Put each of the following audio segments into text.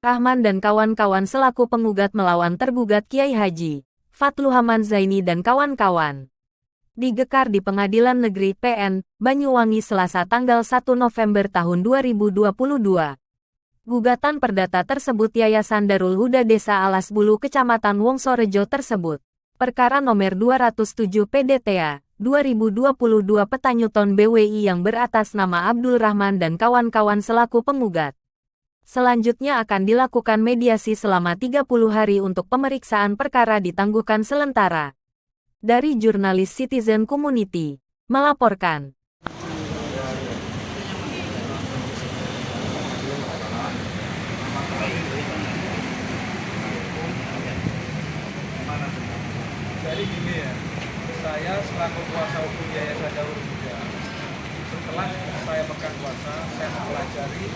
Rahman dan kawan-kawan selaku penggugat melawan tergugat Kiai Haji Fatluhaman Zaini dan kawan-kawan. Digekar di Pengadilan Negeri PN, Banyuwangi Selasa tanggal 1 November tahun 2022. Gugatan perdata tersebut Yayasan Darul Huda Desa Alas Bulu Kecamatan Wongsorejo tersebut. Perkara nomor 207 PDTA 2022 Petanyuton BWI yang beratas nama Abdul Rahman dan kawan-kawan selaku penggugat. Selanjutnya akan dilakukan mediasi selama 30 hari untuk pemeriksaan perkara ditangguhkan sementara. Dari jurnalis Citizen Community, melaporkan. Jadi gini ya, saya selaku kuasa hukum Yayasan Darul Huda, setelah saya pegang kuasa, saya mempelajari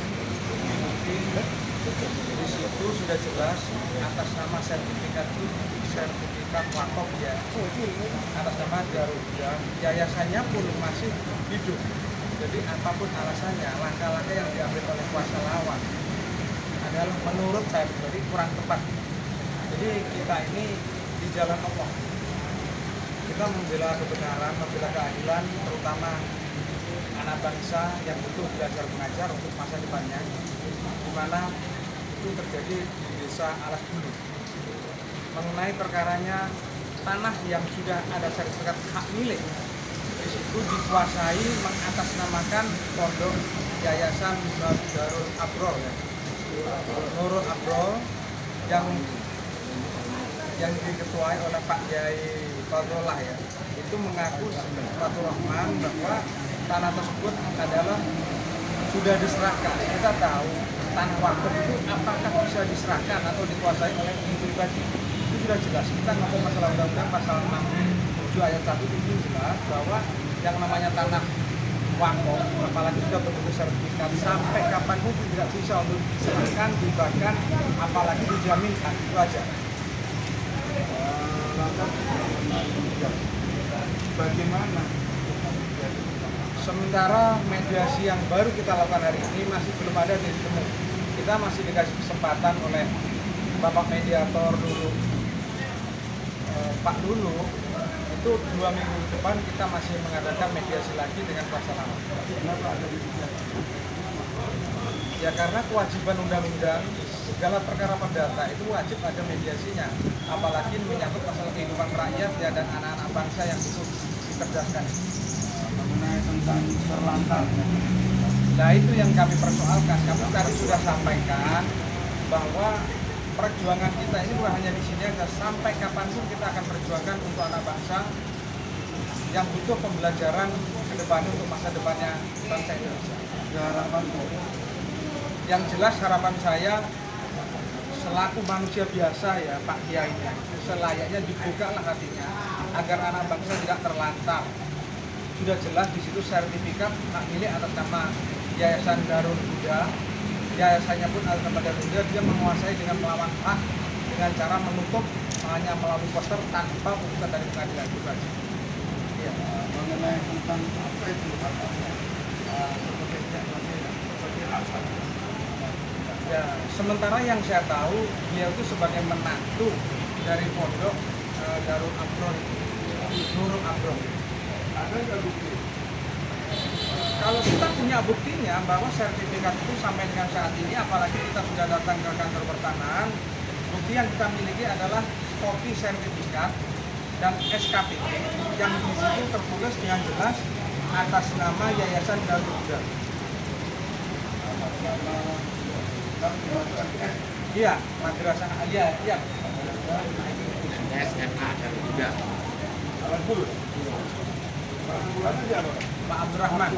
di situ sudah jelas atas nama sertifikat wakaf ya, atas nama Darul Huda, yayasannya pun masih hidup. Jadi apapun alasannya, langkah-langkah yang diambil oleh kuasa lawan adalah menurut saya pribadi kurang tepat. Jadi kita ini di jalan Allah, kita membela kebenaran, membela keadilan, terutama anak bangsa yang butuh belajar mengajar untuk masa depannya, di mana itu terjadi di desa Alas Bulu. Mengenai perkaranya, tanah yang sudah ada sertifikat hak milik di situ dikuasai mengatasnamakan pondok Yayasan Darul Abrol ya, Nurul Abrol yang diketuai oleh Pak Yai Fadlullah ya, itu mengaku Fathurrahman bahwa tanah tersebut adalah sudah diserahkan. Kita tahu tanah wakaf itu apakah bisa diserahkan atau dikuasai oleh individu pribadi, itu sudah jelas. Kita ngomong masalah undang-undang pasal 67 ayat 1 itu jelas bahwa yang namanya tanah wakaf, apalagi sudah berbentuk sertifikat, sampai kapanpun tidak bisa untuk diserahkan, dibahkan, apalagi dijaminkan, itu aja. Bagaimana? Sementara mediasi yang baru kita lakukan hari ini masih belum ada titik temu. Kita masih dikasih kesempatan oleh Bapak mediator dulu, Pak Dulu, itu 2 minggu ke depan kita masih mengadakan mediasi lagi dengan kuasa lawan. Ya karena kewajiban undang-undang segala perkara perdata itu wajib ada mediasinya, apalagi menyangkut masalah kehidupan rakyat ya dan anak-anak bangsa yang butuh dicerdaskan. Mengenai tentang terlantar, nah itu yang kami persoalkan. Kami tadi sudah sampaikan bahwa perjuangan kita ini bukan hanya di sini aja, sampai kapanpun kita akan perjuangkan untuk anak bangsa yang butuh pembelajaran ke depan untuk masa depannya bangsa Indonesia. Harapan yang jelas, harapan saya selaku manusia biasa ya Pak Kiai, selayaknya dibukalah hatinya agar anak bangsa tidak terlantar. Sudah jelas di situ sertifikat hak milik atas nama Yayasan Darul Huda. Yayasannya pun atas nama Darul Huda, dia menguasai dengan melawan hak dengan cara menutup hanya melalui poster tanpa putusan dari pengadilan itu saja. Ya. Mengenai tentang apa itu ya, sementara yang saya tahu dia itu sebagai menantu dari pondok Darul Abrol, Nurul Abrol. Ada nggak bukti? Kalau kita punya buktinya bahwa sertifikat itu sampai dengan saat ini, apalagi kita sudah datang ke kantor pertanahan, bukti yang kita miliki adalah kopi sertifikat dan SKPD yang di situ tertulis dengan jelas atas nama Yayasan Darul Huda. Iya, madrasah iya. SMA Darul Huda. Alas Bulu. Pak Abdurrahman.